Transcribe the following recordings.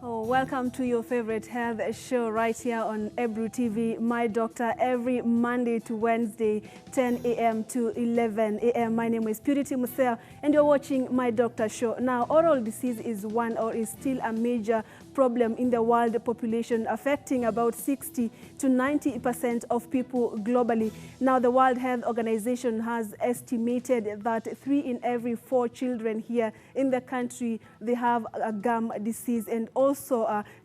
Oh, welcome to your favorite health show right here on Ebru TV, My Doctor, every Monday to Wednesday, 10 a.m. to 11 a.m. My name is Purity Musel, and you're watching My Doctor show. Now, oral disease is one or is still a major problem in the world population, affecting about 60 to 90% of people globally. Now, the World Health Organization has estimated that 3 in every 4 children here in the country, they have a gum disease, and also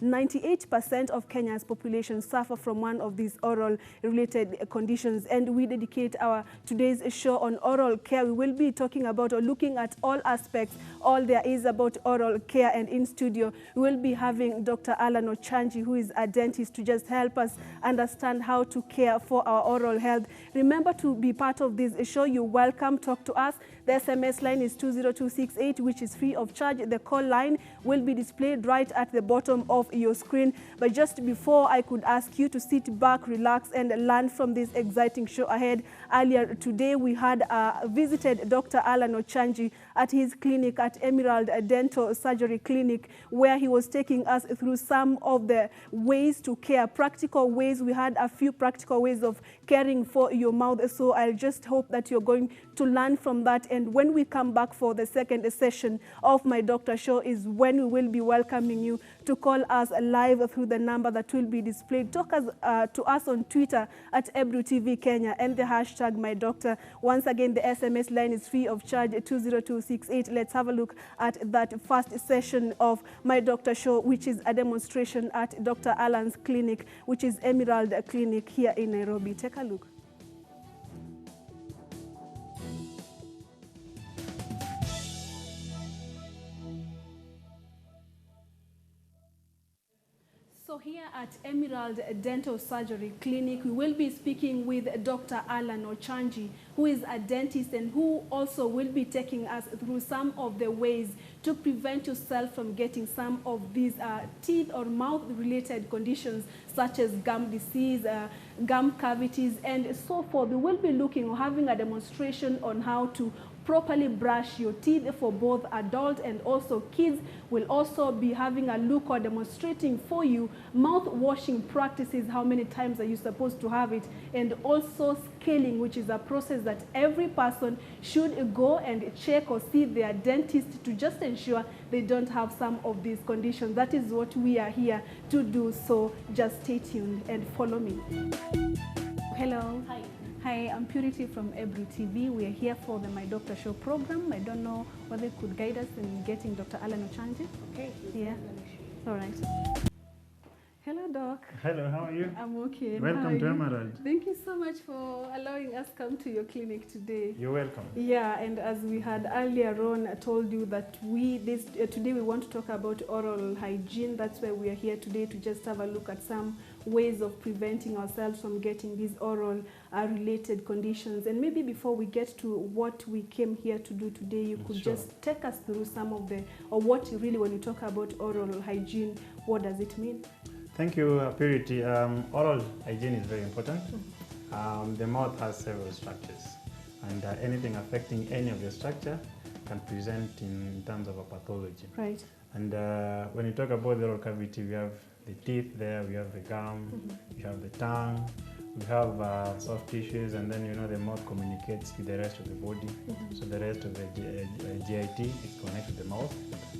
98% of Kenya's population suffer from one of these oral-related conditions. And we dedicate our today's show on oral care. We will be talking about or looking at all aspects, all there is about oral care. And in studio, we will be having Dr. Alan Ochanji, who is a dentist, to just help us understand how to care for our oral health. Remember to be part of this show. You're welcome. Talk to us. The SMS line is 20268, which is free of charge. The call line will be displayed right at the bottom of your screen. But just before, I could ask you to sit back, relax, and learn from this exciting show ahead. Earlier today, we had visited Dr. Alan Ochanji at his clinic at Emerald Dental Surgery Clinic, where he was taking us through some of the ways to care, practical ways. We had a few practical ways of caring for your mouth. So I just hope that you're going to learn from that. And when we come back for the second session of My Doctor Show is when we will be welcoming you to call us live through the number that will be displayed. Talk to us on Twitter at Ebru TV Kenya and the hashtag My Doctor. Once again, the SMS line is free of charge, 20268. Let's have a look at that first session of My Doctor Show, which is a demonstration at Dr. Alan's clinic, which is Emerald Clinic here in Nairobi. Take a look. So here at Emerald Dental Surgery Clinic, we will be speaking with Dr. Alan Ochanji, who is a dentist and who also will be taking us through some of the ways to prevent yourself from getting some of these teeth or mouth-related conditions, such as gum disease, gum cavities, and so forth. We will be looking or having a demonstration on how to properly brush your teeth for both adults and also kids. Will also be having a look or demonstrating for you mouth washing practices, how many times are you supposed to have it, and also scaling, which is a process that every person should go and check or see their dentist to just ensure they don't have some of these conditions. That is what we are here to do, so just stay tuned and follow me. Hello. Hi. Hi, I'm Purity from Ebru TV. We are here for the My Doctor Show program. I don't know whether you could guide us in getting Dr. Alan Ochanji. Okay. Yeah. All right. Hello, Doc. Hello, how are you? I'm okay. Welcome to Emerald. Thank you so much for allowing us come to your clinic today. You're welcome. Yeah, and as we had earlier on, I told you that today we want to talk about oral hygiene. That's why we are here today, to just have a look at some ways of preventing ourselves from getting these oral related conditions. And maybe before we get to what we came here to do today, you could just take us through some of or what really, when you talk about oral hygiene, what does it mean? Thank you, Purity. Oral hygiene is very important. The mouth has several structures, and anything affecting any of the structure can present in terms of a pathology. Right. And when you talk about the oral cavity, we have the teeth there, we have the gum, we have the tongue, we have soft tissues, and then the mouth communicates with the rest of the body. So the rest of the GIT is connected to the mouth.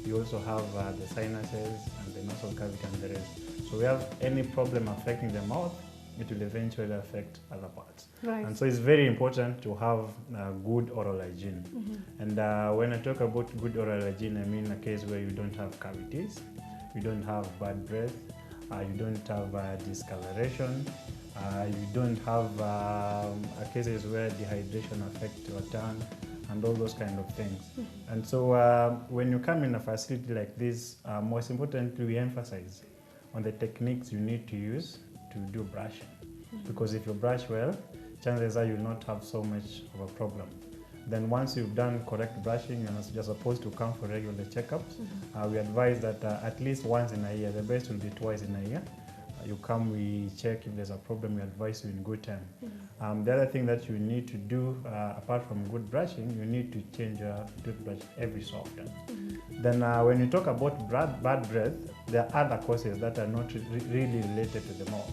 You also have the sinuses and the nasal cavity and the rest. So we have any problem affecting the mouth, it will eventually affect other parts. Right. And so it's very important to have good oral hygiene. And when I talk about good oral hygiene, I mean a case where you don't have cavities, you don't have bad breath, you don't have discoloration, you don't have cases where dehydration affects your tongue, and all those kind of things. And so when you come in a facility like this, most importantly, we emphasize on the techniques you need to use to do brushing. Because if you brush well, chances are you'll not have so much of a problem. Then once you've done correct brushing, you're supposed to come for regular checkups. We advise that at least once in a year, the best will be twice in a year, you come, we check if there's a problem, we advise you in good time. The other thing that you need to do, apart from good brushing, you need to change your toothbrush every so often. Then when you talk about bad breath, there are other causes that are not really related to the mouth.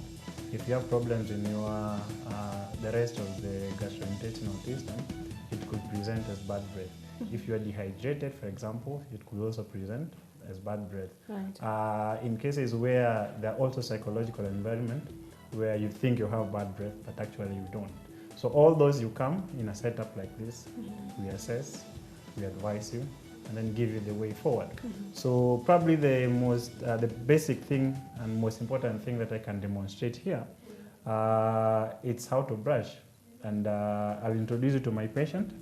If you have problems in your the rest of the gastrointestinal system, it could present as bad breath. If you are dehydrated, for example, it could also present as bad breath. Right. In cases where there are also psychological environment where you think you have bad breath, but actually you don't. So all those, you come in a setup like this, we assess, we advise you, and then give you the way forward. So probably the most, the basic thing and most important thing that I can demonstrate here, it's how to brush. And I'll introduce you to my patient.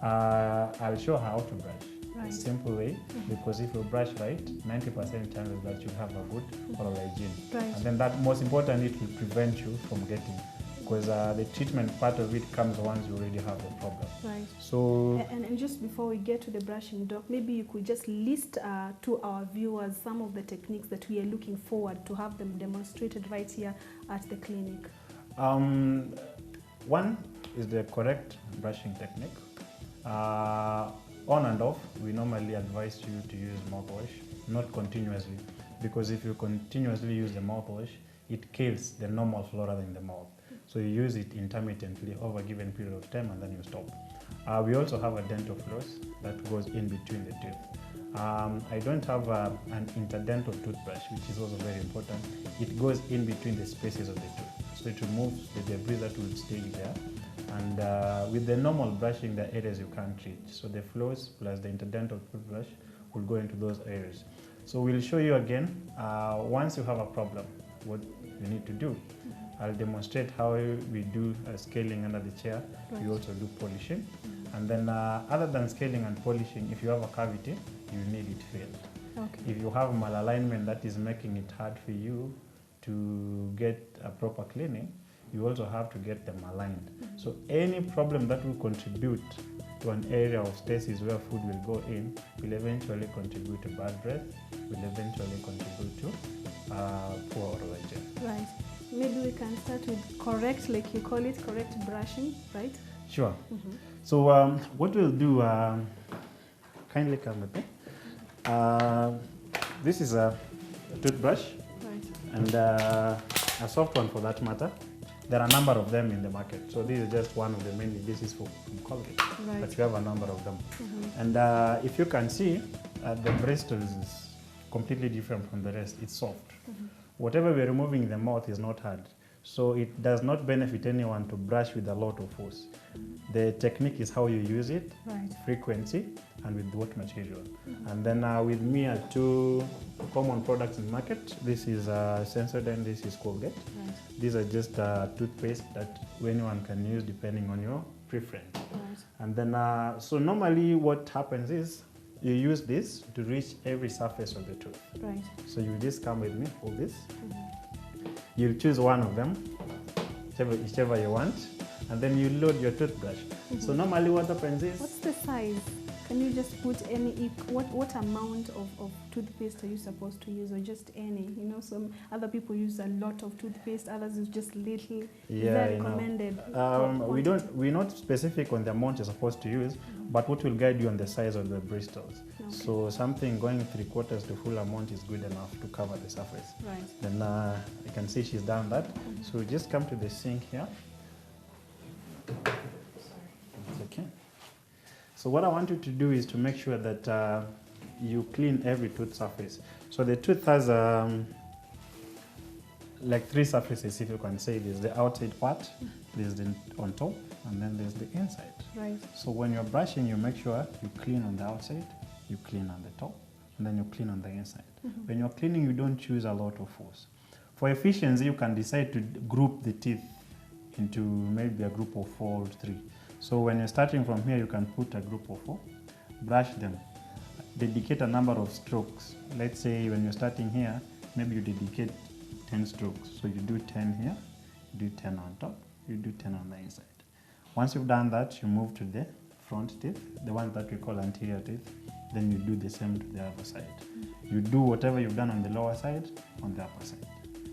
I'll show her how to brush. Right. A simple way, because if you brush right, 90% chances that you have a good oral hygiene. Right. And then that, most importantly, it will prevent you from getting, because the treatment part of it comes once you already have a problem. Right. So, and just before we get to the brushing, Doc, maybe you could just list to our viewers some of the techniques that we are looking forward to have them demonstrated right here at the clinic. one is the correct brushing technique. On and off, we normally advise you to use mouthwash, not continuously, because if you continuously use the mouthwash, it kills the normal flora in the mouth. So you use it intermittently over a given period of time, and then you stop. We also have a dental floss that goes in between the teeth. I don't have an interdental toothbrush, which is also very important. It goes in between the spaces of the tooth, so it removes the debris that will stay there. And with the normal brushing, the areas you can't reach. So the floss plus the interdental toothbrush will go into those areas. So we'll show you again, once you have a problem, what you need to do. I'll demonstrate how we do scaling under the chair. Right. We also do polishing. And then other than scaling and polishing, if you have a cavity, you need it filled. Okay. If you have malalignment that is making it hard for you to get a proper cleaning, you also have to get them aligned. So any problem that will contribute to an area of stasis where food will go in will eventually contribute to bad breath, will eventually contribute to poor oral hygiene. Right. Maybe we can start with correct, like you call it, correct brushing, right? Sure. So what we'll do, kindly come with me. This is a toothbrush, Right. and a soft one for that matter. There are a number of them in the market. So this is just one of the many. This is from Colgate, Right. but you have a number of them. And if you can see, the bristles is completely different from the rest. It's soft. Whatever we're removing in the mouth is not hard. So it does not benefit anyone to brush with a lot of force. The technique is how you use it, Right. frequency, and with what material. And then with me are two common products in the market. This is Sensodyne, this is Colgate. Right. These are just toothpaste that anyone can use depending on your preference. Right. And then, so normally what happens is you use this to reach every surface of the tooth. Right. So you just come with me, hold this. You'll choose one of them, whichever you want, and then you load your toothbrush. So normally what happens is, What's the size? Can you just put any, what amount of toothpaste are you supposed to use, or just any? You know, some other people use a lot of toothpaste, others use just little. Is that recommended? we're not specific on the amount you're supposed to use, but what will guide you on the size of the bristles. Okay. So something going 3/4 to full amount is good enough to cover the surface. Right. Then you can see she's done that. So just come to the sink here. It's okay. So what I want you to do is to make sure that you clean every tooth surface. So the tooth has like 3 surfaces, if you can say. There's the outside part, there's the on top, and then there's the inside. Right. So when you're brushing, you make sure you clean on the outside, you clean on the top, and then you clean on the inside. When you're cleaning, you don't choose a lot of force. For efficiency, you can decide to group the teeth into maybe a group of 4 or 3. So when you're starting from here, you can put a group of 4, brush them, dedicate a number of strokes. Let's say when you're starting here, maybe you dedicate 10 strokes. So you do 10 here, you do 10 on top, you do 10 on the inside. Once you've done that, you move to the front teeth, the ones that we call anterior teeth. Then you do the same to the other side. You do whatever you've done on the lower side, on the upper side.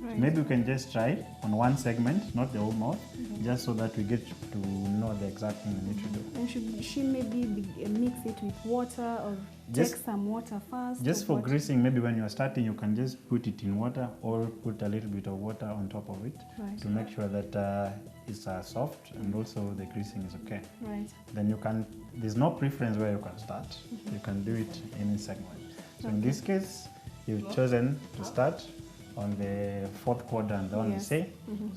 Right. Maybe we can just try on one segment, not the whole mouth, just so that we get to know the exact thing we need to do. And should she maybe mix it with water or Just- take some water first? Just or for what? greasing, maybe when you're starting, you can just put it in water or put a little bit of water on top of it Right. to make sure that it's soft and also the greasing is okay. Right. Then you can, there's no preference where you can start. You can do it any segment. So in this case, you've chosen to start on the fourth quadrant, the one you Yes. say.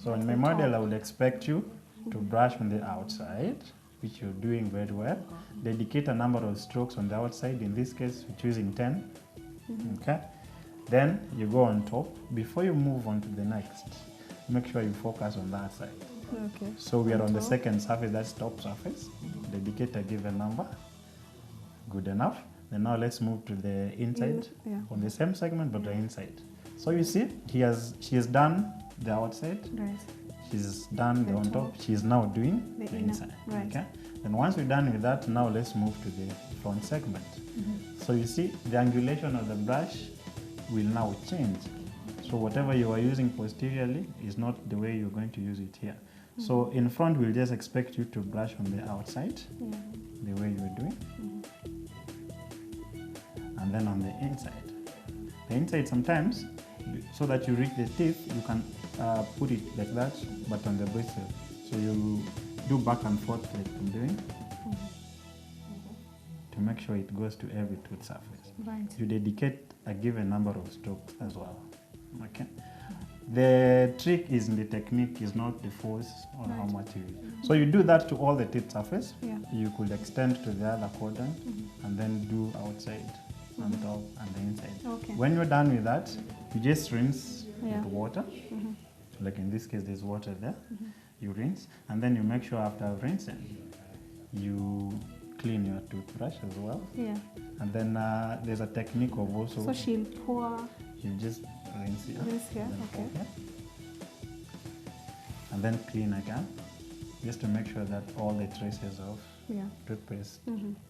So in my the model, top. I would expect you to brush on the outside, which you're doing very well. Dedicate a number of strokes on the outside. In this case, we're choosing 10. Okay. Then you go on top. Before you move on to the next, make sure you focus on that side. Okay. So we are on the top. second surface, that's top surface. Dedicate a given number. Good enough. Then now let's move to the inside Yeah. on the same segment but the inside. So you see, she has done the outside, Right. she's done the The on top, top. she's now doing The the inner, inside. right. Okay. Then once we're done with that, now let's move to the front segment. So you see, the angulation of the brush will now change. So whatever you are using posteriorly is not the way you're going to use it here. So in front, we'll just expect you to brush on the outside, Yeah. the way you're doing. And then on the inside. The inside sometimes, so that you reach the teeth, you can put it like that, but on the bristle. So you do back and forth like I'm doing to make sure it goes to every tooth surface. Right. You dedicate a given number of strokes as well. Okay. The trick is in the technique, is not the force or how Right. much you use. So you do that to all the teeth surface. Yeah. You could extend to the other quadrant and then do outside and top and the inside. Okay. When you're done with that, you just rinse Yeah. with water. Like in this case, there's water there. You rinse, and then you make sure after rinsing, you clean your toothbrush as well. Yeah. And then there's a technique of also, So she'll pour. you just rinse here. Rinse here, then pour okay. here. And then clean again, just to make sure that all the traces of Yeah. toothpaste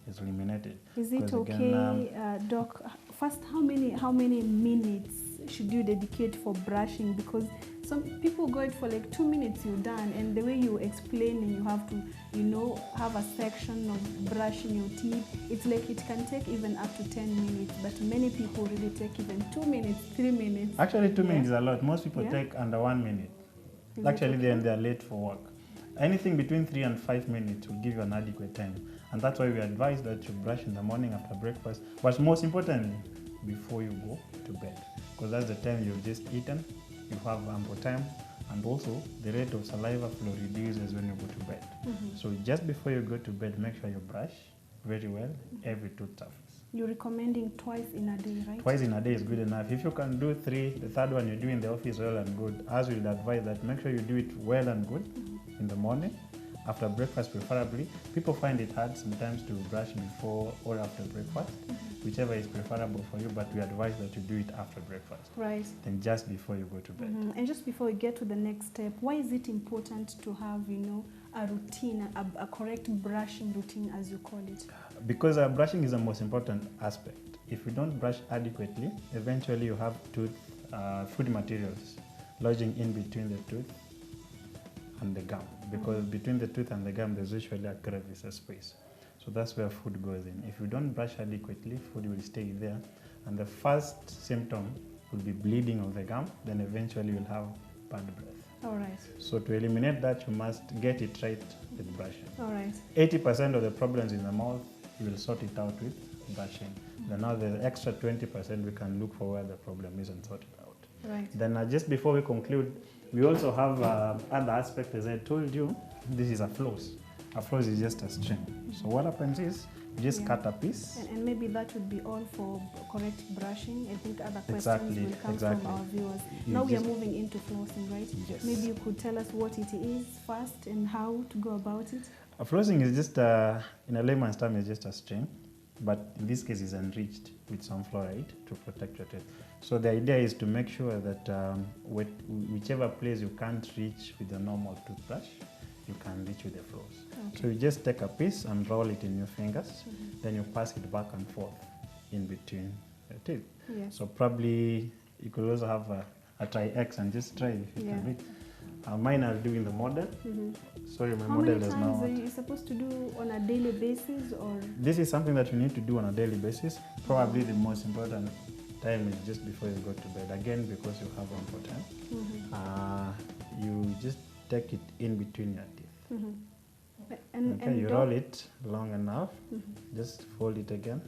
is eliminated. Is it 'Cause okay, again, Doc? First, how many minutes should you dedicate for brushing? Because some people go it for like 2 minutes, you're done, and the way you explaining, you have to, have a section of brushing your teeth. It's like it can take even up to 10 minutes, but many people really take even 2 minutes, 3 minutes. Actually, 2 Yeah. minutes is a lot. Most people Yeah. take under 1 minute. Is it Actually, okay? they're late for work. Anything between 3 and 5 minutes will give you an adequate time. And that's why we advise that you brush in the morning after breakfast, but most importantly, before you go to bed. Because that's the time you've just eaten, you have ample time, and also the rate of saliva flow reduces when you go to bed. So just before you go to bed, make sure you brush very well every tooth surface. You're recommending twice in a day, right? Twice in a day is good enough. If you can do 3, the third one you do in the office, well and good. As we would advise that, make sure you do it well and good in the morning, after breakfast preferably. People find it hard sometimes to brush before or after breakfast, whichever is preferable for you, but we advise that you do it after breakfast, Right. then just before you go to bed. And just before we get to the next step, why is it important to have, a routine, a correct brushing routine, as you call it? Because brushing is the most important aspect. If you don't brush adequately, eventually you have food materials lodging in between the tooth and the gum. Because between the tooth and the gum, there's usually a crevice, a space. So that's where food goes in. If you don't brush adequately, food will stay there. And the first symptom will be bleeding of the gum, then eventually you'll have bad breath. All right. So to eliminate that, you must get it right with brushing. All right. 80% of the problems in the mouth, you will sort it out with brushing. Then now the extra 20%, we can look for where the problem is and sort it out. Right. Then just before we conclude, we also have other aspect. As I told you, this is a floss. A floss is just a string. So what happens is, you just cut a piece. And maybe that would be all for correct brushing. I think other questions Exactly, will come exactly. from our viewers. You Now we are just- moving into flossing, right? Yes. Maybe you could tell us what it is first and how to go about it. Flossing is just, in a layman's term, is just a string, but in this case, is enriched with some fluoride to protect your teeth. So the idea is to make sure that whichever place you can't reach with a normal toothbrush, you can reach with the floss. Okay. So you just take a piece and roll it in your fingers, then you pass it back and forth in between the teeth. Yes. So probably you could also have try X and just try if you can read. Mine I'll do in the model. Sorry, my model does not. How many times are you supposed to do on a daily basis, or? This is something that you need to do on a daily basis. Probably the most important time is just before you go to bed. Again, because you have ample time, you just take it in between your teeth. And you roll it long enough. Just fold it again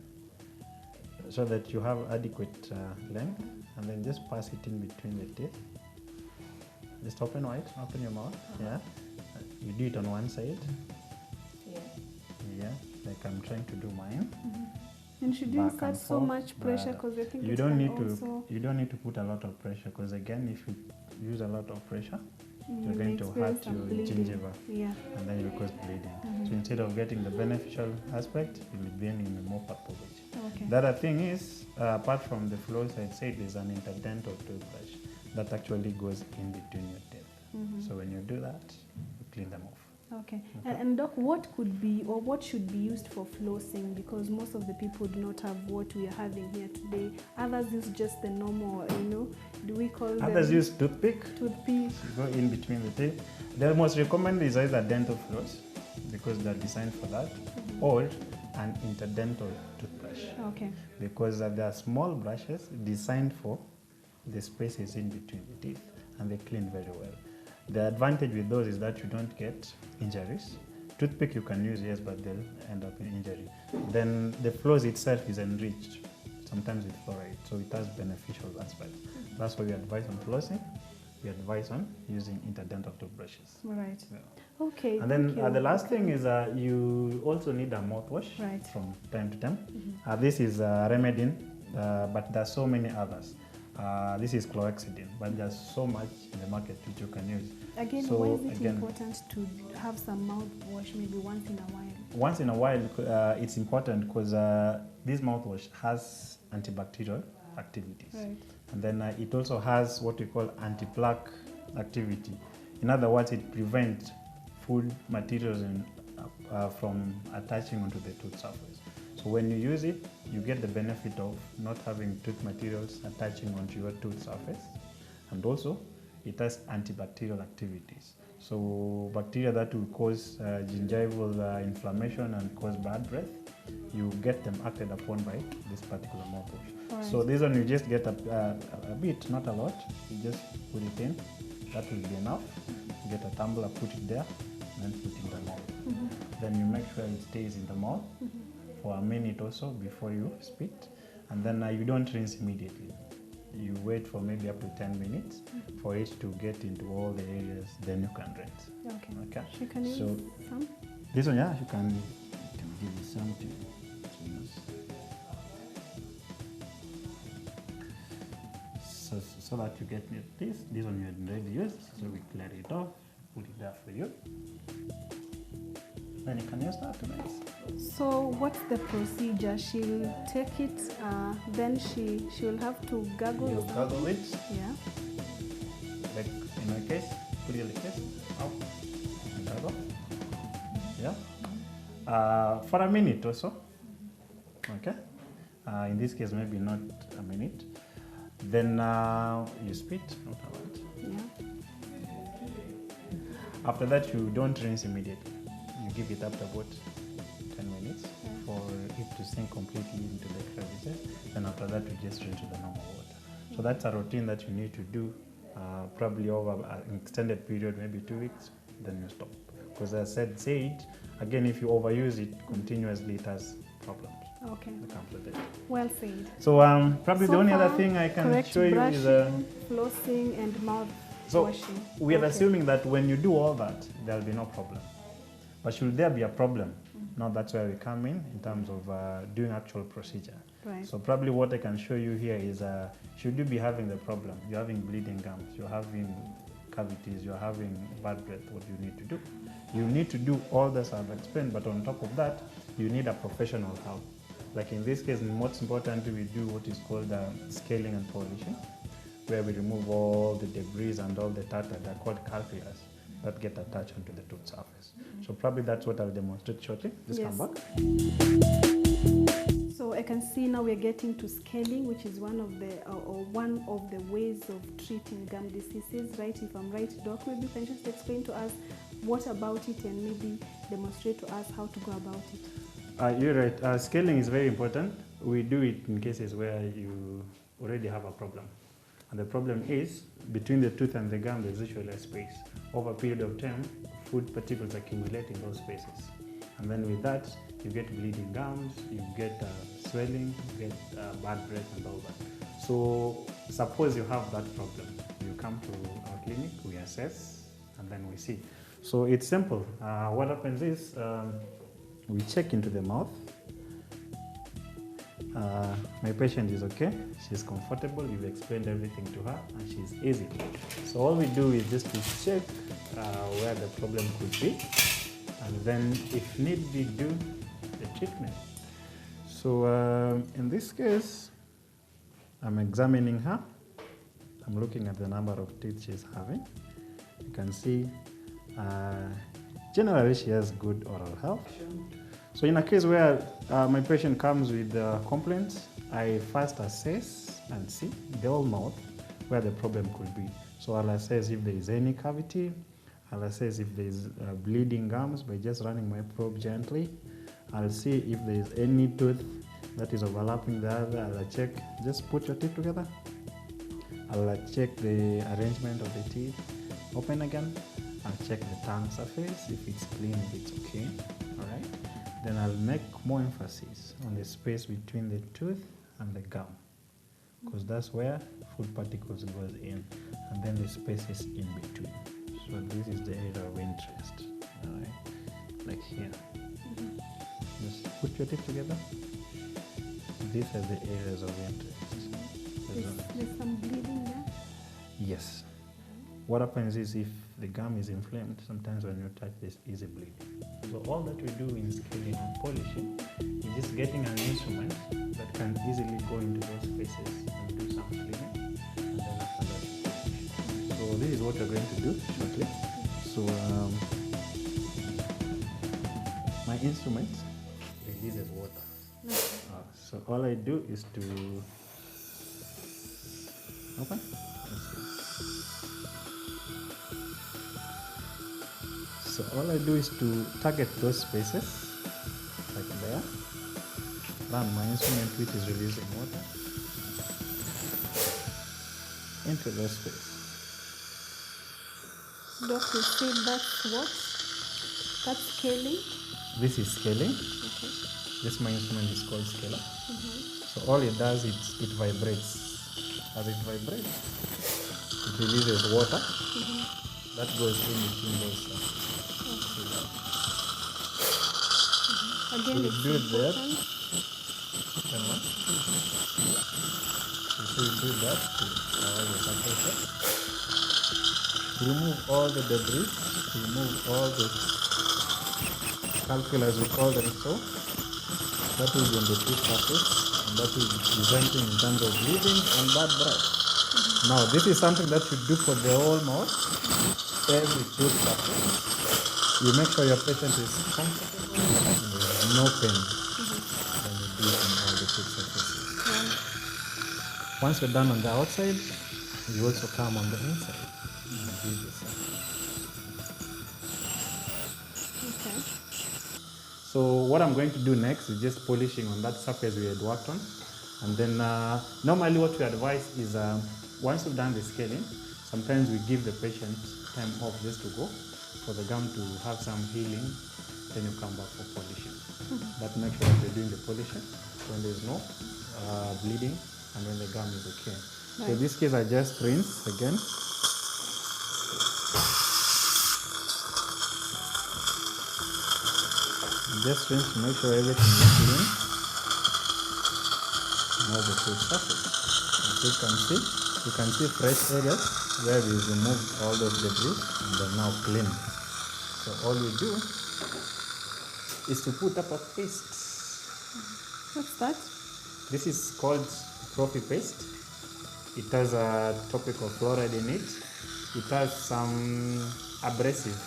so that you have adequate length, and then just pass it in between the teeth. Just open wide, open your mouth. Yeah. You do it on one side. Yeah. Like I'm trying to do mine. And should you exert so much pressure, because I think you don't need to put a lot of pressure, because again, if you use a lot of pressure, you're going to hurt your gingiva, and then you'll cause bleeding. So instead of getting the beneficial aspect, you'll be in a more pathology. The other thing is, apart from the floss, I'd say there's an interdental toothbrush that actually goes in between your teeth. So when you do that, you clean them off. And Doc, what could be or what should be used for flossing? Because most of the people do not have what we are having here today. Others use just the normal, do we call them? Others use toothpick. Go in between the teeth. The most recommended is either dental floss, because they're designed for that, or an interdental toothbrush. Because they are small brushes designed for the spaces in between the teeth, and they clean very well. The advantage with those is that you don't get injuries. Toothpick you can use, yes, but they'll end up in injury. Then the floss itself is enriched, sometimes with fluoride, so it has beneficial aspects. That's why we advise on flossing. We advise on using interdental toothbrushes. And then the last thing is you also need a mouthwash from time to time. This is Remedin, but there are so many others. This is chlorhexidine, but there's so much in the market which you can use. Why is it important to have some mouthwash maybe once in a while? Once in a while, it's important because this mouthwash has antibacterial activities. And then it also has what we call anti-plaque activity. In other words, it prevents food materials from attaching onto the tooth surface. So when you use it, you get the benefit of not having tooth materials attaching onto your tooth surface. And also, it has antibacterial activities. So bacteria that will cause gingival inflammation and cause bad breath, you get them acted upon by this particular mouthwash. So this one you just get a bit, not a lot. You just put it in. That will be enough. Get a tumbler, put it there, and then put it in the mouth. Then you make sure it stays in the mouth for a minute or so before you spit, and then you don't rinse immediately. You wait for maybe up to 10 minutes for it to get into all the areas, then you can rinse. You can use some? This one, you can give you some to use. So that you get this one you had already used, so we clear it off, put it there for you. Then you can use that to rinse. So what's the procedure? She'll take it, then she'll have to gargle. You'll gargle it. Like in my case, put it like this, up, and gargle. For a minute or so. In this case, maybe not a minute. Then you spit, not a lot. After that, you don't rinse immediately. You give it up to about 10 minutes for it to sink completely into the crevices. Then after that, you just rinse with the normal water. So that's a routine that you need to do probably over an extended period, maybe 2 weeks, then you stop. Because as I said, again, if you overuse it continuously, it has problems. That comes with it. Well said. So probably the only other thing I can show you is flossing and mouth washing. We are assuming that when you do all that, there will be no problem. But should there be a problem? Now that's where we come in terms of doing actual procedure. So probably what I can show you here is should you be having the problem, you're having bleeding gums, you're having cavities, you're having bad breath, what do you need to do? You need to do all this I've explained, but on top of that, you need a professional help. Like in this case, most importantly, we do what is called scaling and polishing, where we remove all the debris and all the tartar, they're called calculus, that get attached onto the tooth surface. So probably that's what I'll demonstrate shortly. Just come back. So I can see now we're getting to scaling, which is one of the ways of treating gum diseases, right? If I'm right, Doc, maybe you can just explain to us what about it and maybe demonstrate to us how to go about it. You're right. Scaling is very important. We do it in cases where you already have a problem. And the problem is, between the tooth and the gum, there's usually a space. Over a period of time, food particles accumulate in those spaces. And then with that, you get bleeding gums, you get swelling, you get bad breath and all that. So suppose you have that problem. You come to our clinic, we assess, and then we see. So it's simple. What happens is, we check into the mouth. My patient is okay, she's comfortable, you've explained everything to her, and she's easy. So all we do is just to check where the problem could be, and then if need be, do the treatment. So in this case, I'm examining her. I'm looking at the number of teeth she's having. You can see generally she has good oral health. So in a case where my patient comes with complaints, I first assess and see the whole mouth where the problem could be. So I'll assess if there is any cavity. I'll assess if there is bleeding gums by just running my probe gently. I'll see if there is any tooth that is overlapping the other. I'll check, just put your teeth together. I'll check the arrangement of the teeth. Open again. I'll check the tongue surface, if it's clean, if it's okay. All right. Then I'll make more emphasis on the space between the tooth and the gum, because that's where food particles goes in, and then the space is in between. So this is the area of interest, all right, like here. Just put your teeth together. These are the areas of interest. There's some bleeding there? Yes. What happens is if the gum is inflamed, sometimes when you touch this, easy bleeding. So all that we do in scaling and polishing is just getting an instrument that can easily go into those spaces and do some cleaning. And then after that, so this is what we're going to do shortly. So my instrument releases water. So all I do is to open. So all I do is to target those spaces, like there, run my instrument which is releasing water into those spaces. Doctor, say that's what? That's scaling? This is scaling. Okay. This my instrument is called scaler. So all it does is it vibrates. As it vibrates, it releases water that goes in between those surfaces. Again, so it's do it there. So you do that to all the surfaces. Remove all the debris, remove all the calculus, we call them so. That is on the tooth surface, and that is presenting in terms of bleeding and bad breath. Now, this is something that you do for the whole mouth, every tooth surface. You make sure your patient is comfortable and there is no pain when you do it on all the tooth surfaces. Once you're done on the outside, you also come on the inside and do the same. Okay. So what I'm going to do next is just polishing on that surface we had worked on. And then normally what we advise is once we've done the scaling, sometimes we give the patient time off just to go for the gum to have some healing, then you come back for polishing. That makes sure that you're doing the polishing when there's no bleeding and when the gum is okay. Right. So in this case I just rinse again. Just rinse to make sure everything is clean. Now the full surface. As you can see fresh areas where we removed all those debris and they're now clean. So all we do is to put up a paste. What's that? This is called trophy paste. It has a topical fluoride in it. It has some abrasive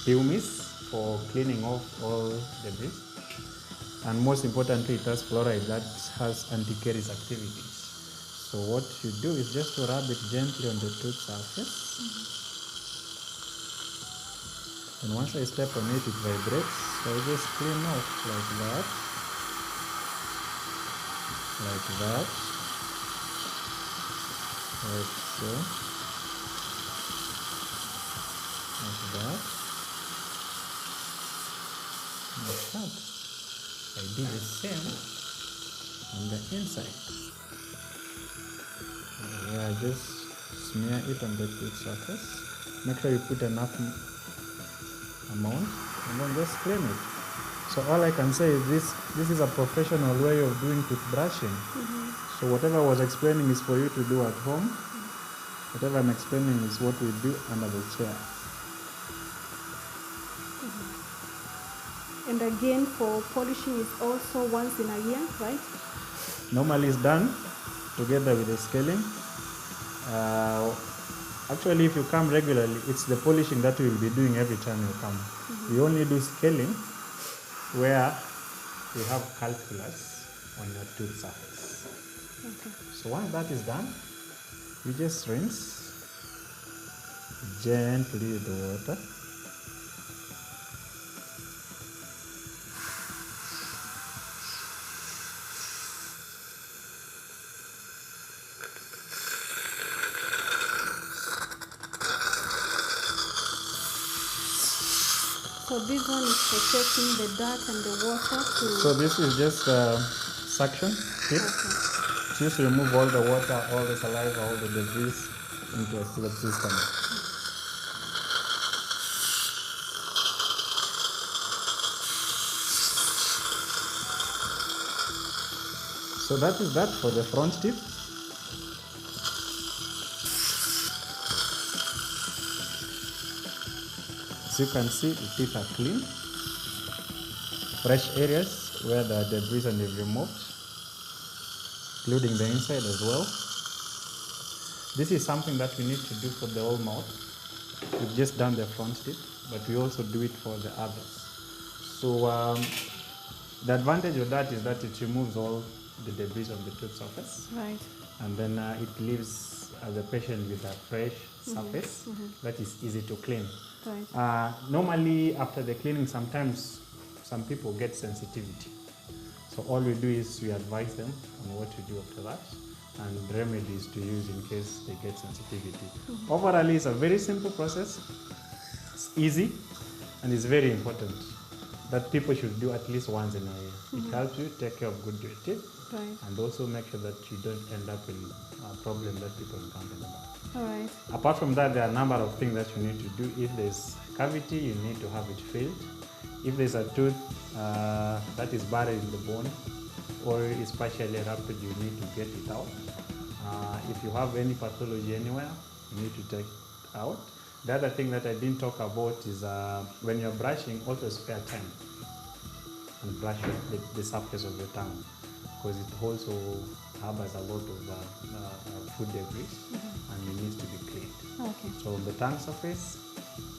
pumice for cleaning off all debris. And most importantly, it has fluoride that has anti-caries activities. So what you do is just to rub it gently on the tooth surface. And once I step on it, it vibrates. So I just clean off like that. Like that. Like so. Like that. Like that. I do the same on the inside. Where I just smear it on the tooth surface. Make sure you put enough amount and then just clean it. So all I can say is this is a professional way of doing toothbrushing. So whatever I was explaining is for you to do at home. Whatever I'm explaining is what we do under the chair. And again, for polishing is also once in a year, right? Normally it's done together with the scaling. Actually, if you come regularly, it's the polishing that we will be doing every time you come. We only do scaling where we have calculus on your tooth surface. Okay. So once that is done, you just rinse gently with the water. So this one is for taking the dirt and the water to... So this is just a suction tip. Okay. It's used to remove all the water, all the saliva, all the debris into a the system. So that is that for the front tip. As you can see, the teeth are clean. Fresh areas where the debris and they've removed, including the inside as well. This is something that we need to do for the whole mouth. We've just done the front tip, but we also do it for the others. So the advantage of that is that it removes all the debris on the tooth surface. Right. And then it leaves the patient with a fresh surface that is easy to clean. Right. Normally, after the cleaning, sometimes some people get sensitivity. So all we do is we advise them on what to do after that and remedies to use in case they get sensitivity. Overall, it's a very simple process. It's easy and it's very important that people should do at least once in a year. It helps you take care of good teeth. Right. And also make sure that you don't end up in a problem that people encounter in the mouth. All right. Apart from that, there are a number of things that you need to do. If there's cavity, you need to have it filled. If there's a tooth that is buried in the bone or is partially erupted, you need to get it out. If you have any pathology anywhere, you need to take it out. The other thing that I didn't talk about is when you're brushing, also spare time and brush the surface of the tongue, because it also harbors a lot of food debris and it needs to be cleaned. Okay. So the tongue surface,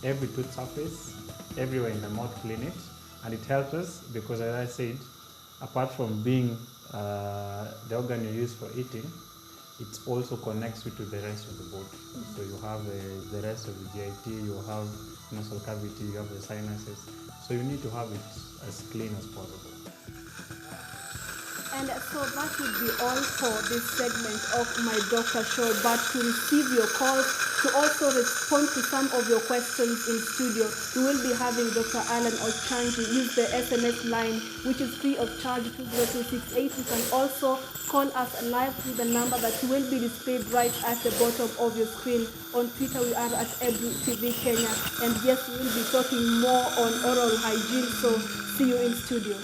every tooth surface, everywhere in the mouth, clean it. And it helps us because, as I said, apart from being the organ you use for eating, it also connects you to the rest of the body. So you have the rest of the GIT, you have nasal cavity, you have the sinuses. So you need to have it as clean as possible. And so that would be all for this segment of My Doctor Show. But to receive your calls, to also respond to some of your questions in studio, we will be having Dr. Alan Ochanji use the SMS line, which is free of charge, 20268. You can also call us live through the number that will be displayed right at the bottom of your screen. On Twitter, we are at Ebru TV Kenya. And yes, we will be talking more on oral hygiene. So see you in studio.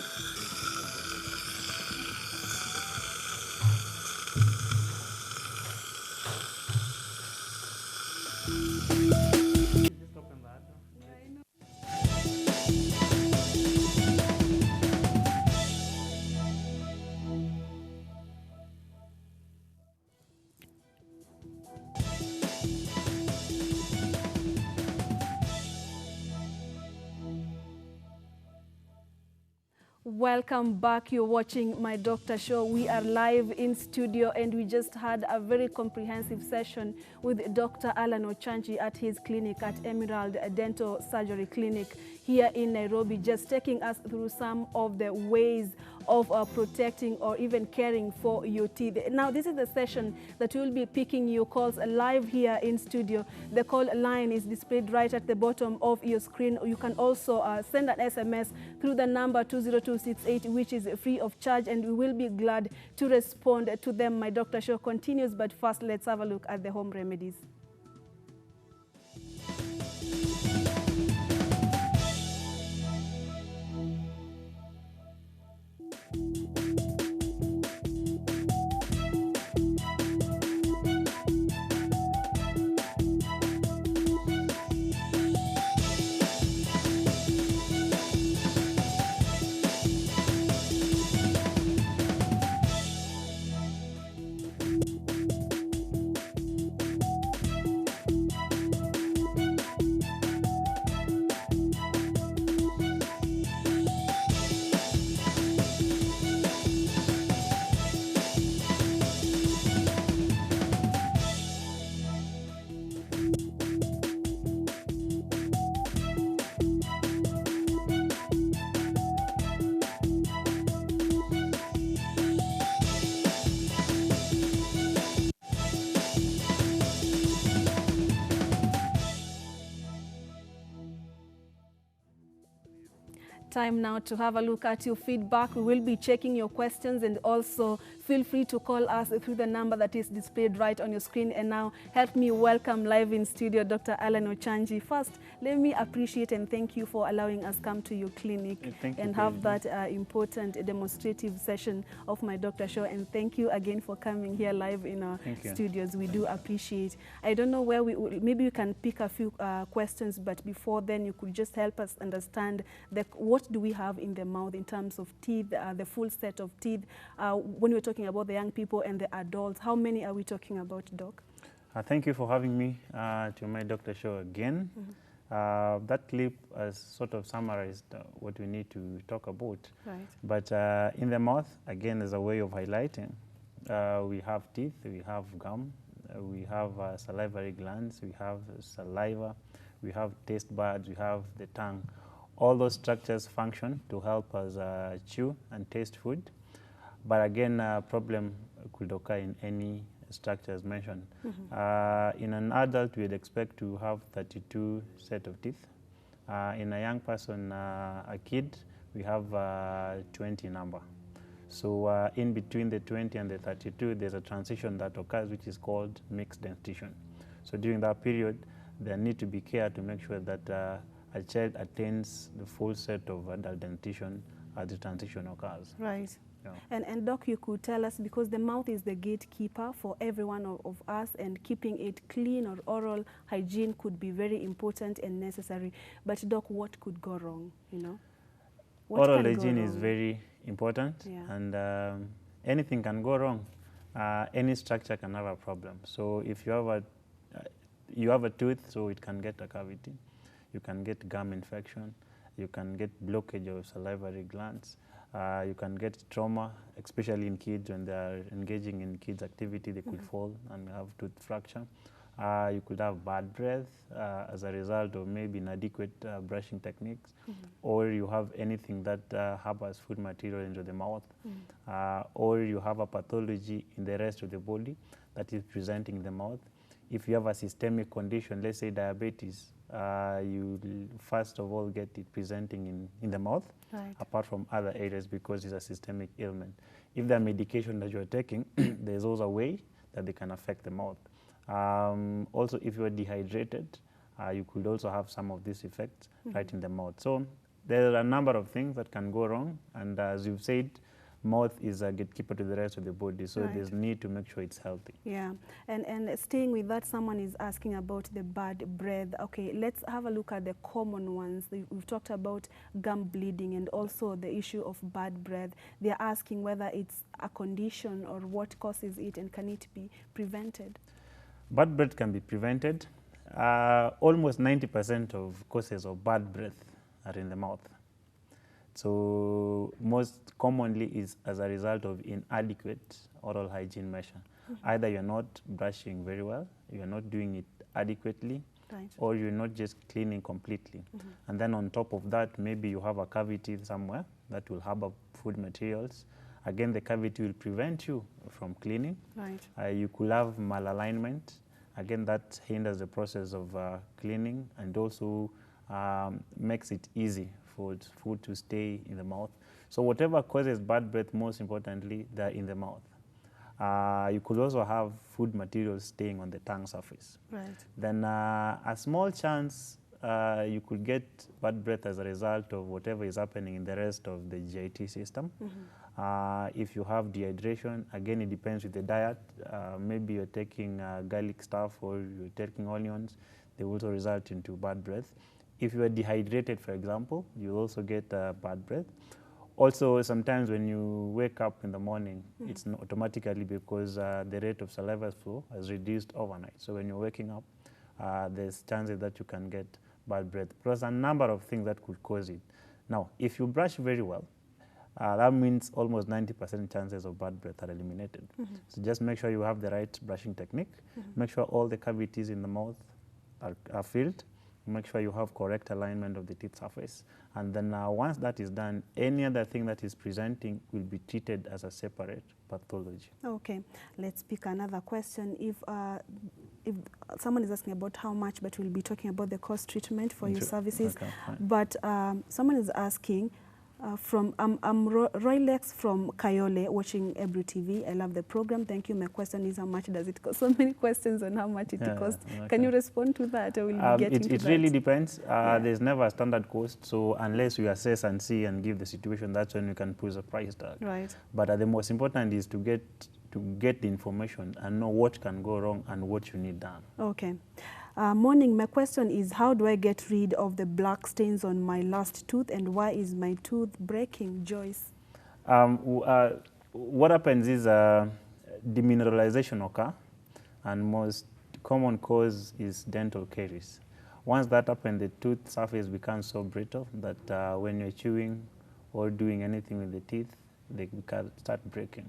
Welcome back. You're watching My Doctor Show. We are live in studio and we just had a very comprehensive session with Dr. Alan Ochanchi at his clinic at Emerald Dental Surgery Clinic here in Nairobi, just taking us through some of the ways of protecting or even caring for your teeth. Now, this is the session that will be picking your calls live here in studio. The call line is displayed right at the bottom of your screen. You can also send an SMS through the number 20268, which is free of charge, and we will be glad to respond to them. My Doctor Show continues, but first, let's have a look at the home remedies. Time now to have a look at your feedback. We will be checking your questions, and also feel free to call us through the number that is displayed right on your screen. And now help me welcome live in studio Dr. Alan Ochanchi. First, let me appreciate and thank you for allowing us come to your clinic and have that important demonstrative session of My Doctor Show. And thank you again for coming here live in our studios. We do appreciate. I don't know where maybe you can pick a few questions, but before then you could just help us understand what do we have in the mouth in terms of teeth, the full set of teeth. When we're talking about the young people and the adults, how many are we talking about, Doc? Thank you for having me to My Doctor Show again. That clip has sort of summarized what we need to talk about. Right. But in the mouth, again, as a way of highlighting, we have teeth, we have gum, we have salivary glands, we have saliva, we have taste buds, we have the tongue. All those structures function to help us chew and taste food. But again, a problem could occur in any structure as mentioned. In an adult, we'd expect to have 32 set of teeth. In a young person, a kid, we have 20 number. So in between the 20 and the 32, there's a transition that occurs, which is called mixed dentition. So during that period, there need to be care to make sure that a child attains the full set of adult dentition as the transition occurs. Right. Yeah. And Doc, you could tell us, because the mouth is the gatekeeper for every one of us, and keeping it clean or oral hygiene could be very important and necessary. But Doc, what could go wrong, you know? What oral hygiene is very important, yeah. and anything can go wrong. Any structure can have a problem. So if you have a tooth, so it can get a cavity. You can get gum infection, you can get blockage of salivary glands, you can get trauma, especially in kids when they are engaging in kids' activity, they could fall and have tooth fracture. You could have bad breath as a result of maybe inadequate brushing techniques, or you have anything that harbors food material into the mouth, or you have a pathology in the rest of the body that is presenting in the mouth. If you have a systemic condition, let's say diabetes, you first of all get it presenting in the mouth, right, apart from other areas, because it's a systemic ailment. If the medication that you're taking, there's also a way that they can affect the mouth. Also, if you're dehydrated, you could also have some of these effects right in the mouth. So there are a number of things that can go wrong, and as you've said, mouth is a gatekeeper to the rest of the body, so there's need to make sure it's healthy. Yeah, and staying with that, someone is asking about the bad breath. Okay, let's have a look at the common ones. We've talked about gum bleeding and also the issue of bad breath. They're asking whether it's a condition or what causes it, and can it be prevented? Bad breath can be prevented. Almost 90% of causes of bad breath are in the mouth. So most commonly is as a result of inadequate oral hygiene measure. Either you're not brushing very well, you're not doing it adequately, Right. or you're not just cleaning completely. And then on top of that, maybe you have a cavity somewhere that will harbor food materials. Again, the cavity will prevent you from cleaning. Right. You could have malalignment. Again, that hinders the process of cleaning, and also makes it easy for food to stay in the mouth. So whatever causes bad breath, most importantly, they're in the mouth. You could also have food materials staying on the tongue surface. Right. Then a small chance you could get bad breath as a result of whatever is happening in the rest of the GIT system. If you have dehydration, again, it depends with the diet. Maybe you're taking garlic stuff or you're taking onions. They also result into bad breath. If you are dehydrated, for example, you also get bad breath. Also, sometimes when you wake up in the morning, it's not automatically because the rate of saliva flow has reduced overnight. So when you're waking up, there's chances that you can get bad breath. Plus a number of things that could cause it. Now, if you brush very well, that means almost 90% chances of bad breath are eliminated. So just make sure you have the right brushing technique. Make sure all the cavities in the mouth are filled. Make sure you have correct alignment of the teeth surface. And then once that is done, any other thing that is presenting will be treated as a separate pathology. Okay, let's pick another question. If someone is asking about how much, but we'll be talking about the cost treatment for your services. Okay, but someone is asking, I'm Roylex from Kayole, watching Ebru TV. I love the program. Thank you. My question is, how much does it cost? So many questions on how much it costs. Okay. Can you respond to that? Or will we get into it that? really depends. There's never a standard cost. So unless you assess and see and give the situation, that's when you can put a price tag. Right. But the most important is to get the information and know what can go wrong and what you need done. Okay. Morning, my question is, how do I get rid of the black stains on my last tooth, and why is my tooth breaking? Joyce. What happens is demineralization occur, and most common cause is dental caries. Once that happens, the tooth surface becomes so brittle that when you're chewing or doing anything with the teeth, they can start breaking.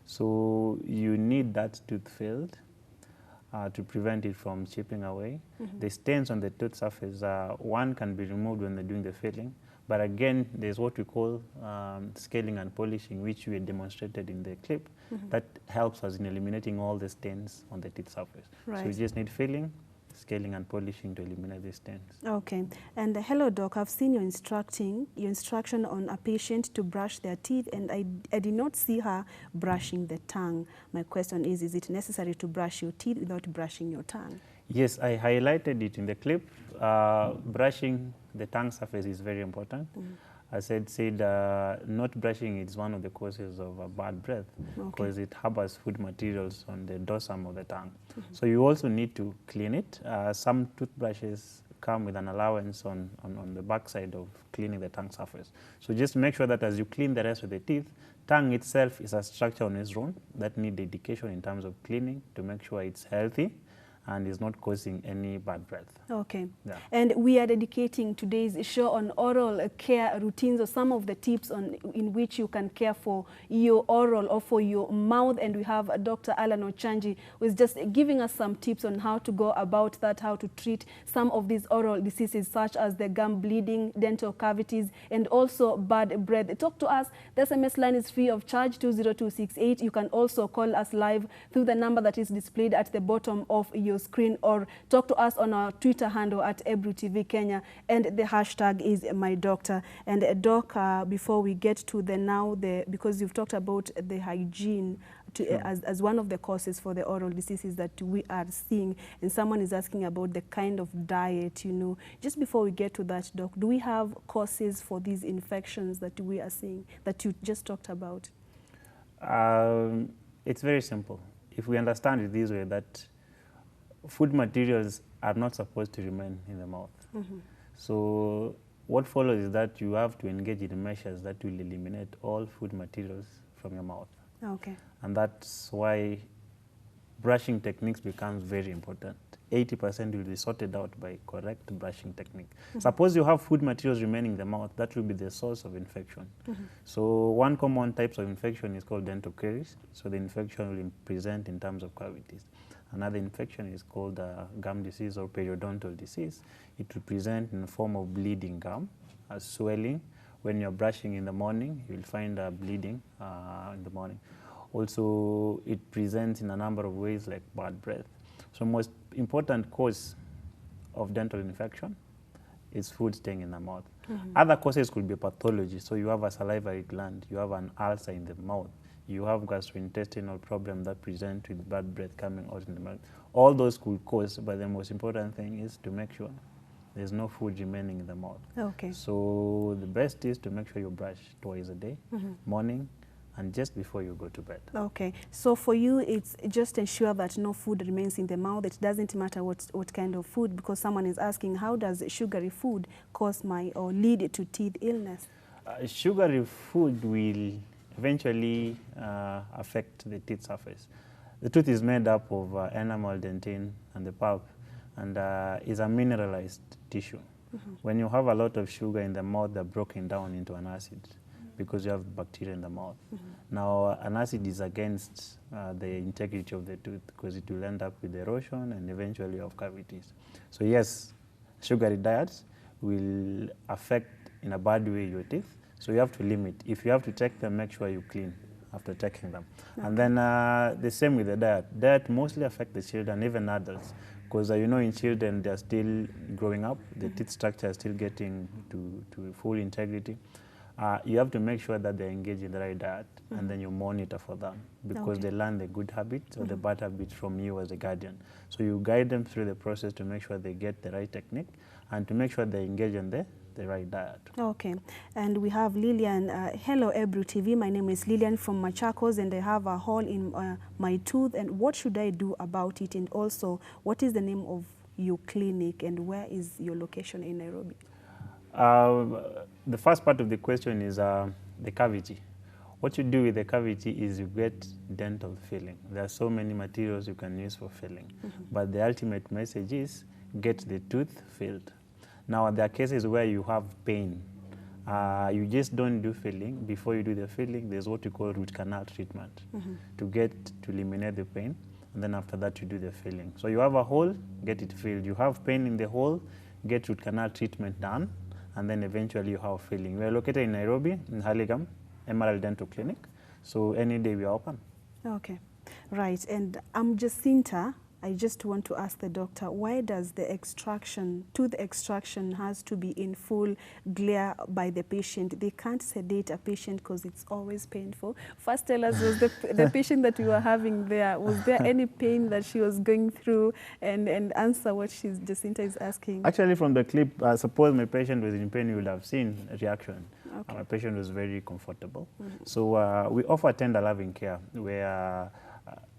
So you need that tooth filled to prevent it from chipping away. The stains on the tooth surface, one can be removed when they're doing the filling, but again, there's what we call scaling and polishing, which we demonstrated in the clip, that helps us in eliminating all the stains on the teeth surface. Right. So we just need filling, scaling and polishing to eliminate the stains. Okay. And hello, doc. I've seen your instruction on a patient to brush their teeth, and I did not see her brushing the tongue. My question is it necessary to brush your teeth without brushing your tongue? Yes, I highlighted it in the clip. Brushing the tongue surface is very important. I said not brushing is one of the causes of bad breath, because it harbors food materials on the dorsum of the tongue. So you also need to clean it. Some toothbrushes come with an allowance on the backside of cleaning the tongue surface. So just make sure that as you clean the rest of the teeth, tongue itself is a structure on its own that needs dedication in terms of cleaning to make sure it's healthy and is not causing any bad breath. Okay. Yeah. And we are dedicating today's show on oral care routines, or some of the tips in which you can care for your oral or for your mouth. And we have Dr. Alan Ochanji, who is just giving us some tips on how to go about that, how to treat some of these oral diseases, such as the gum bleeding, dental cavities, and also bad breath. Talk to us. The SMS line is free of charge, 20268. You can also call us live through the number that is displayed at the bottom of your screen, or talk to us on our Twitter handle at Ebru TV Kenya, and the hashtag is MyDoctor. And Doc, before we get to because you've talked about the hygiene as one of the causes for the oral diseases that we are seeing, and someone is asking about the kind of diet, just before we get to that, Doc, do we have causes for these infections that we are seeing that you just talked about? It's very simple. If we understand it this way, that food materials are not supposed to remain in the mouth. So what follows is that you have to engage in measures that will eliminate all food materials from your mouth. Okay. And that's why brushing techniques becomes very important. 80% will be sorted out by correct brushing technique. Suppose you have food materials remaining in the mouth, that will be the source of infection. So one common types of infection is called dental caries. So the infection will present in terms of cavities. Another infection is called gum disease or periodontal disease. It will present in the form of bleeding gum, swelling. When you're brushing in the morning, you'll find bleeding in the morning. Also, it presents in a number of ways like bad breath. So most important cause of dental infection is food staying in the mouth. Other causes could be pathology. So you have a salivary gland, you have an ulcer in the mouth, you have gastrointestinal problem that present with bad breath coming out in the mouth. All those could cause, but the most important thing is to make sure there's no food remaining in the mouth. Okay. So the best is to make sure you brush twice a day, morning and just before you go to bed. Okay, so for you, it's just ensure that no food remains in the mouth. It doesn't matter what kind of food, because someone is asking, how does sugary food cause or lead to teeth illness? Sugary food will eventually affect the teeth surface. The tooth is made up of enamel, dentin, and the pulp, and is a mineralized tissue. When you have a lot of sugar in the mouth, they're broken down into an acid, because you have bacteria in the mouth. Now, an acid is against the integrity of the tooth, because it will end up with erosion and eventually have cavities. So yes, sugary diets will affect in a bad way your teeth. So you have to limit. If you have to take them, make sure you clean after taking them. Okay. And then the same with the diet. Diet mostly affect the children, even adults, because you know in children they're still growing up, the teeth structure is still getting to full integrity. You have to make sure that they engage in the right diet, and then you monitor for them, because they learn the good habits or the bad habits from you as a guardian. So you guide them through the process to make sure they get the right technique and to make sure they engage in the right diet. Okay, and we have Lillian. Hello, Ebru TV. My name is Lillian from Machakos, and I have a hole in my tooth. And what should I do about it? And also, what is the name of your clinic, and where is your location in Nairobi? The first part of the question is the cavity. What you do with the cavity is you get dental filling. There are so many materials you can use for filling, but the ultimate message is get the tooth filled. Now, there are cases where you have pain. You just don't do filling. Before you do the filling, there's what you call root canal treatment to eliminate the pain, and then after that you do the filling. So you have a hole, get it filled. You have pain in the hole, get root canal treatment done, and then eventually you have filling. We are located in Nairobi, in Hurlingham, Emerald Dental Clinic. So any day we are open. Okay. Right, and I'm Jacinta. I just want to ask the doctor, why does the tooth extraction has to be in full glare by the patient? They can't sedate a patient because it's always painful. First tell us, was the patient that we were having there, was there any pain that she was going through, and answer what Jacinta is asking? Actually, from the clip, suppose my patient was in pain, you would have seen a reaction. Okay. My patient was very comfortable. So we offer tender loving care where,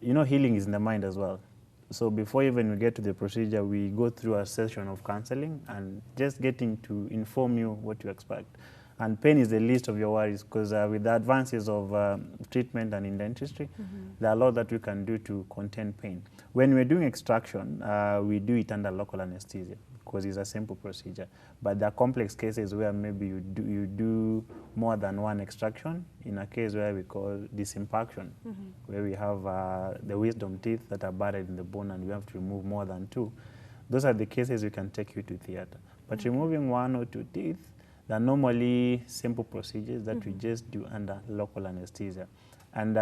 you know, healing is in the mind as well. So before even we get to the procedure, we go through a session of counseling and just getting to inform you what to expect. And pain is the least of your worries, because with the advances of treatment and in dentistry, there are a lot that we can do to contain pain. When we're doing extraction, we do it under local anesthesia, because it's a simple procedure. But there are complex cases where maybe you do more than one extraction, in a case where we call disimpaction, where we have the wisdom teeth that are buried in the bone and we have to remove more than two. Those are the cases we can take you to theater. But removing one or two teeth, they're normally simple procedures that we just do under local anesthesia. And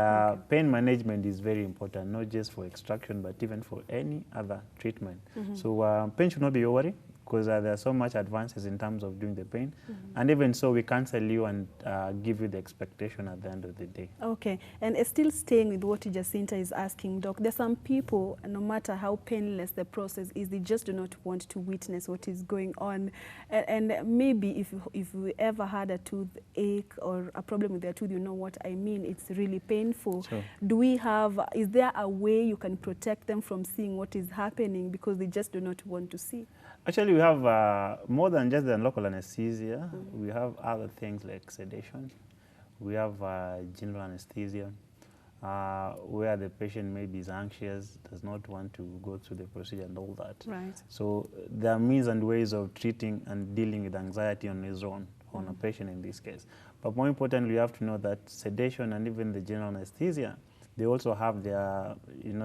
pain management is very important, not just for extraction, but even for any other treatment. So pain should not be your worry, because there are so much advances in terms of doing the pain. And even so, we counsel you and give you the expectation at the end of the day. Okay, and still staying with what Jacinta is asking, Doc, there's some people, no matter how painless the process is, they just do not want to witness what is going on. And maybe if we ever had a toothache or a problem with their tooth, you know what I mean, it's really painful. Sure. Is there a way you can protect them from seeing what is happening because they just do not want to see? Actually, we have more than just the local anesthesia. We have other things like sedation. We have general anesthesia. where the patient maybe is anxious, does not want to go through the procedure and all that. Right. So there are means and ways of treating and dealing with anxiety on his own, on a patient in this case. But more importantly, you have to know that sedation and even the general anesthesia, they also have their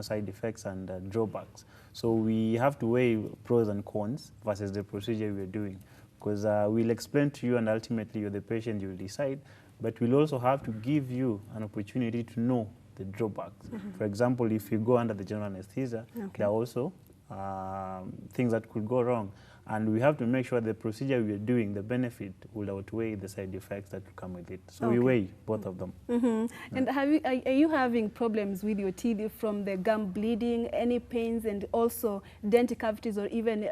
side effects and drawbacks. So we have to weigh pros and cons versus the procedure we're doing, because we'll explain to you and ultimately you're the patient, you'll decide, but we'll also have to give you an opportunity to know the drawbacks. For example, if you go under the general anesthesia, there are also things that could go wrong. And we have to make sure the procedure we are doing, the benefit will outweigh the side effects that will come with it. So we weigh both of them. And are you having problems with your teeth from the gum bleeding, any pains, and also dental cavities or even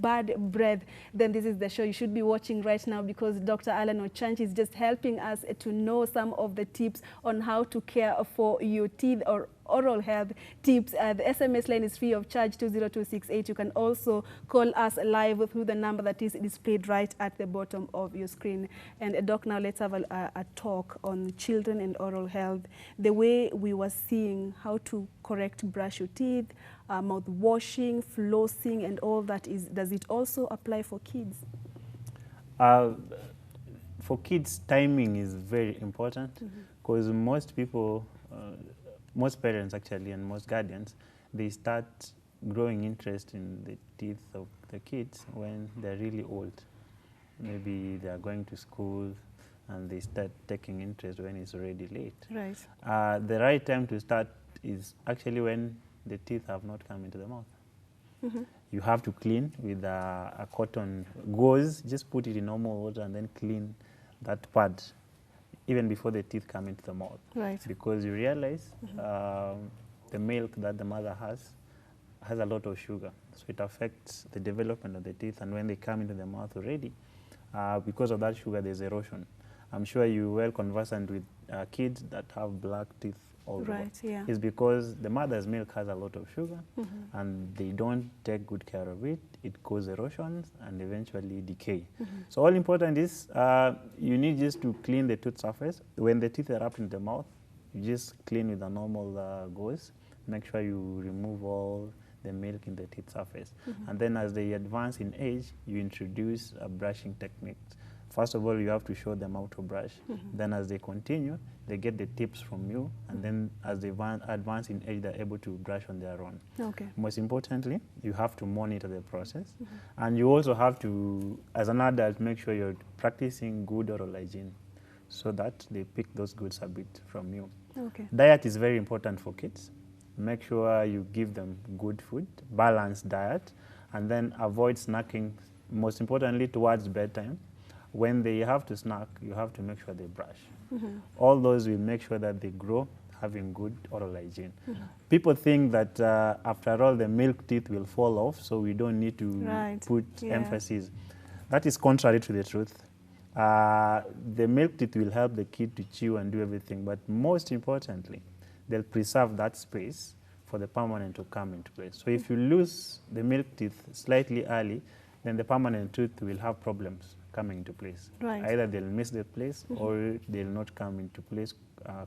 bad breath? Then this is the show you should be watching right now, because Dr. Alan Ochanchi is just helping us to know some of the tips on how to care for your teeth or oral health tips. The SMS line is free of charge, 20268. You can also call us live through the number that is displayed right at the bottom of your screen. And Doc, now let's have a talk on children and oral health. The way we were seeing how to correct brush your teeth, mouth washing, flossing, and all that, does it also apply for kids? For kids, timing is very important, because most people, most parents actually, and most guardians, they start growing interest in the teeth of the kids when they're really old. Maybe they are going to school and they start taking interest when it's already late. Right. The right time to start is actually when the teeth have not come into the mouth. You have to clean with a cotton gauze, just put it in normal water and then clean that part even before the teeth come into the mouth. Right. Because you realize the milk that the mother has a lot of sugar. So it affects the development of the teeth, and when they come into the mouth already, because of that sugar, there's erosion. I'm sure you're well conversant with kids that have black teeth all over. Right, yeah. It's because the mother's milk has a lot of sugar, and they don't take good care of it. It causes erosions and eventually decay. So all important is you need just to clean the tooth surface. When the teeth are wrapped in the mouth, you just clean with a normal gauze. Make sure you remove all the milk in the teeth surface. And then as they advance in age, you introduce a brushing technique. First of all, you have to show them how to brush. Then as they continue, they get the tips from you. And then as they advance in age, they're able to brush on their own. Okay. Most importantly, you have to monitor the process. And you also have to, as an adult, make sure you're practicing good oral hygiene so that they pick those good habits from you. Okay. Diet is very important for kids. Make sure you give them good food, balanced diet, and then avoid snacking, most importantly towards bedtime. When they have to snack, you have to make sure they brush. All those will make sure that they grow having good oral hygiene. People think that after all, the milk teeth will fall off, so we don't need to put emphasis. That is contrary to the truth. The milk teeth will help the kid to chew and do everything, but most importantly, they'll preserve that space for the permanent to come into place. So if you lose the milk teeth slightly early, then the permanent tooth will have problems coming into place. Right. Either they'll miss the place or they'll not come into place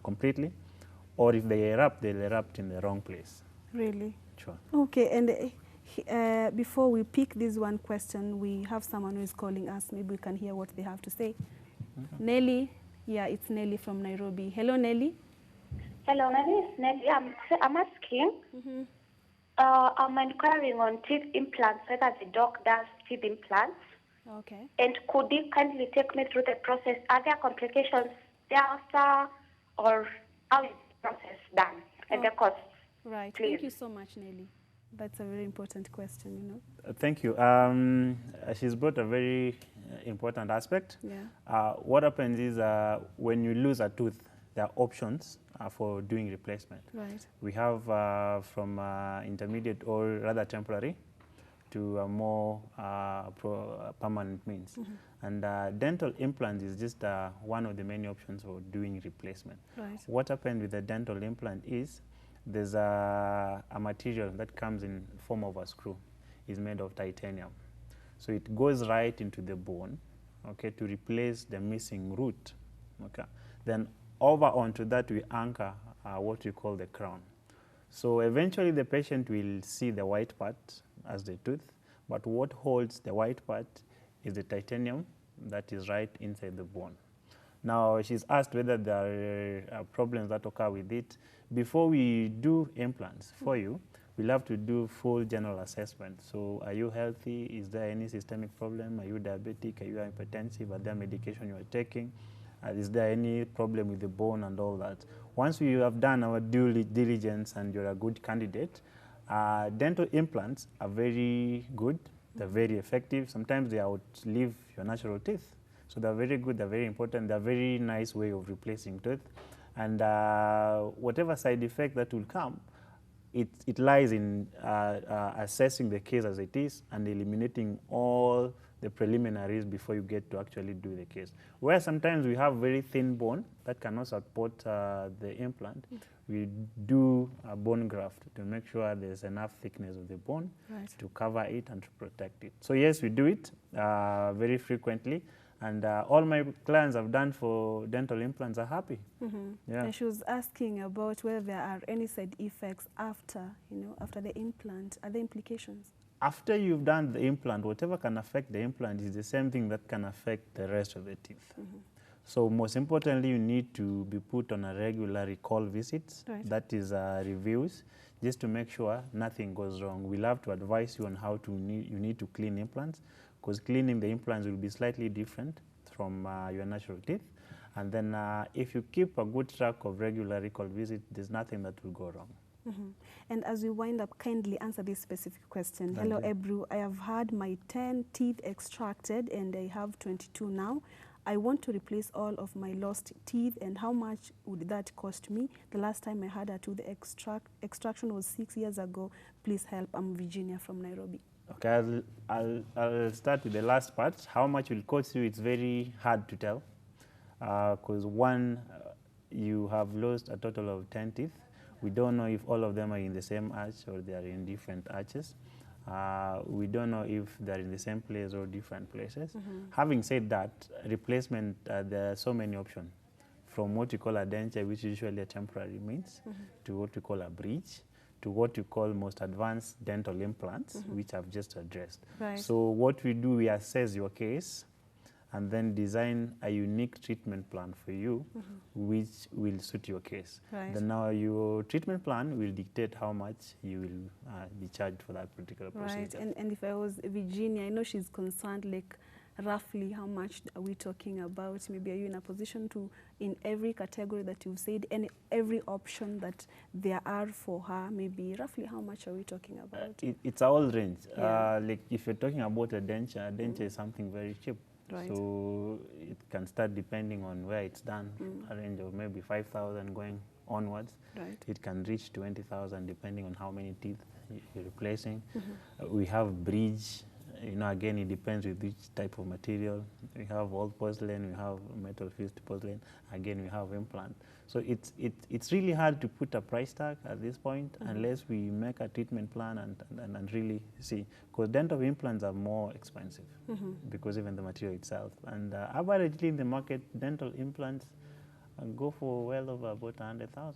completely, or if they erupt, they'll erupt in the wrong place. Really? Sure. Okay, and before we pick this one question, we have someone who is calling us. Maybe we can hear what they have to say. Nelly, yeah, it's Nelly from Nairobi. Hello, Nelly. Hello, my name is Nelly. I'm asking, I'm inquiring on teeth implants, whether the doc does teeth implants. Okay. And could you kindly take me through the process? Are there complications thereafter, or how is the process done and the costs? Right. Please. Thank you so much, Nelly. That's a very important question, you know. Thank you. She's brought a very important aspect. Yeah. What happens is when you lose a tooth, there are options for doing replacement. Right. We have from intermediate or rather temporary to a more permanent means. And dental implants is just one of the many options for doing replacement. Right. What happened with the dental implant is there's a material that comes in form of a screw. It's made of titanium. So it goes right into the bone, okay, to replace the missing root. Okay. Then over onto that we anchor what we call the crown. So eventually the patient will see the white part as the tooth, but what holds the white part is the titanium that is right inside the bone. Now, she's asked whether there are problems that occur with it. Before we do implants for you, we'll have to do full general assessment. So are you healthy? Is there any systemic problem? Are you diabetic? Are you hypertensive? Are there medication you are taking? Is there any problem with the bone and all that? Once we have done our due diligence and you're a good candidate, dental implants are very good. They're very effective. Sometimes they outlive your natural teeth. So they're very good, they're very important, they're a very nice way of replacing teeth. And whatever side effect that will come, it lies in assessing the case as it is and eliminating all the preliminaries before you get to actually do the case. Where sometimes we have very thin bone that cannot support the implant, we do a bone graft to make sure there's enough thickness of the bone to cover it and to protect it. So yes, we do it very frequently. And all my clients I've done for dental implants are happy. Yeah. And she was asking about whether there are any side effects after, after the implant. Are there implications? After you've done the implant, whatever can affect the implant is the same thing that can affect the rest of the teeth. So most importantly, you need to be put on a regular recall visits, that is reviews, just to make sure nothing goes wrong. We'll have to advise you on how you need to clean implants, because cleaning the implants will be slightly different from your natural teeth. And then if you keep a good track of regular recall visits, there's nothing that will go wrong. And as we wind up, kindly answer this specific question. Hello, Ebru. I have had my 10 teeth extracted and I have 22 now. I want to replace all of my lost teeth, and how much would that cost me? The last time I had a tooth extraction was 6 years ago. Please help. I'm Virginia from Nairobi. Okay, I'll start with the last part. How much will cost you? It's very hard to tell, because one, you have lost a total of 10 teeth. We don't know if all of them are in the same arch or they are in different arches. We don't know if they're in the same place or different places. Having said that, replacement, there are so many options, from what you call a denture, which is usually a temporary means, to what we call a bridge, to what you call most advanced dental implants, which I've just addressed. So what we do, we assess your case and then design a unique treatment plan for you, which will suit your case. Then now your treatment plan will dictate how much you will be charged for that particular procedure. And if I was Virginia, I know she's concerned, like, roughly how much are we talking about? Maybe are you in a position to, in every category that you've said, every option that there are for her, maybe roughly how much are we talking about? It's a whole range. Like if you're talking about a denture is something very cheap. So it can start depending on where it's done, a range of maybe 5,000 going onwards. It can reach 20,000 depending on how many teeth you're replacing. We have bridge. Again, it depends with which type of material. We have old porcelain, we have metal fused porcelain. Again, we have implant. So it's really hard to put a price tag at this point unless we make a treatment plan and really see. Because dental implants are more expensive because even the material itself. And averagely in the market, dental implants go for well over about 100,000.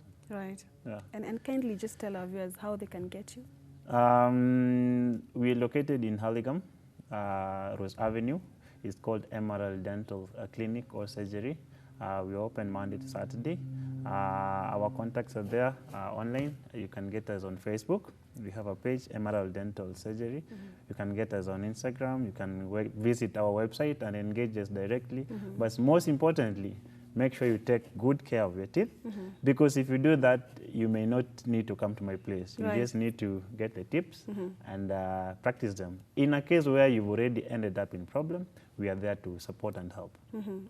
Yeah. And kindly just tell our viewers how they can get you. We're located in Hurlingham, Rose Avenue. It's called Emerald Dental Clinic or Surgery. We open Monday to Saturday. Our contacts are there online. You can get us on Facebook. We have a page, Emerald Dental Surgery. You can get us on Instagram. You can visit our website and engage us directly. But most importantly, make sure you take good care of your teeth, because if you do that, you may not need to come to my place. You just need to get the tips and practice them. In a case where you've already ended up in problem, we are there to support and help.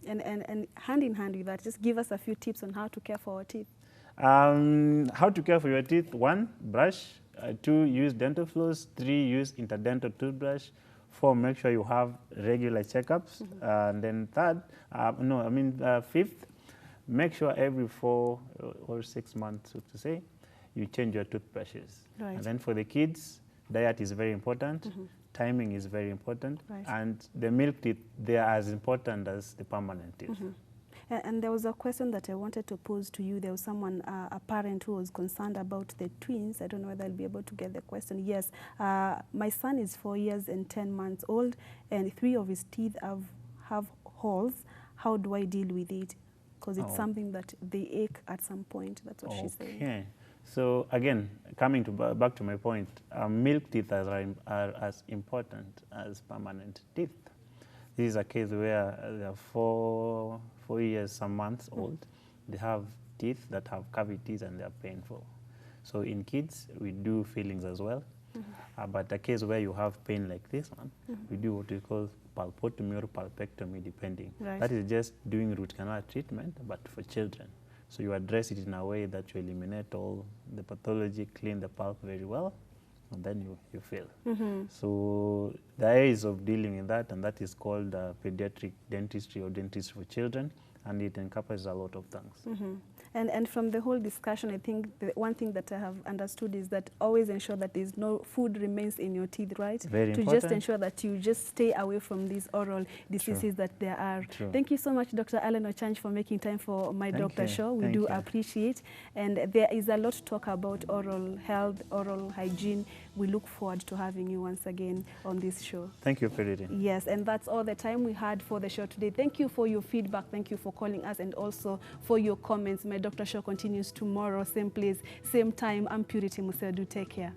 And hand in hand with that, just give us a few tips on how to care for our teeth. How to care for your teeth: 1, brush. 2, use dental floss. 3, use interdental toothbrush. 4, make sure you have regular checkups. And then 5th, make sure every 4 or 6 months, so to say, you change your toothbrushes. And then for the kids, diet is very important. Timing is very important. And the milk teeth, they are as important as the permanent teeth. And there was a question that I wanted to pose to you. There was someone, a parent who was concerned about the twins. I don't know whether I'll be able to get the question. Yes, my son is 4 years and 10 months old, and 3 of his teeth have holes. How do I deal with it? Because it's something that they ache at some point. That's what she's saying. Okay. So again, coming back to my point, milk teeth are as important as permanent teeth. This is a case where they are 4 years, some months old. They have teeth that have cavities and they are painful. So in kids, we do fillings as well. But a case where you have pain like this one, we do what we call pulpotomy or pulpectomy, depending. Right. That is just doing root canal treatment, but for children. So you address it in a way that you eliminate all the pathology, clean the pulp very well, and then you fill. So there are ways of dealing with that, and that is called pediatric dentistry or dentistry for children, and it encompasses a lot of things. And from the whole discussion, I think the one thing that I have understood is that always ensure that there's no food remains in your teeth, right? Very to important. just ensure that you just stay away from these oral diseases that there are. Thank you so much, Dr. Allen Ochanch, for making time for My Doctor Show. We do appreciate. And there is a lot to talk about oral health, oral hygiene. We look forward to having you once again on this show. Thank you, Purity. Yes, and that's all the time we had for the show today. Thank you for your feedback. Thank you for calling us and also for your comments. My Doctor Show continues tomorrow, same place, same time. I'm Purity Museo. Do take care.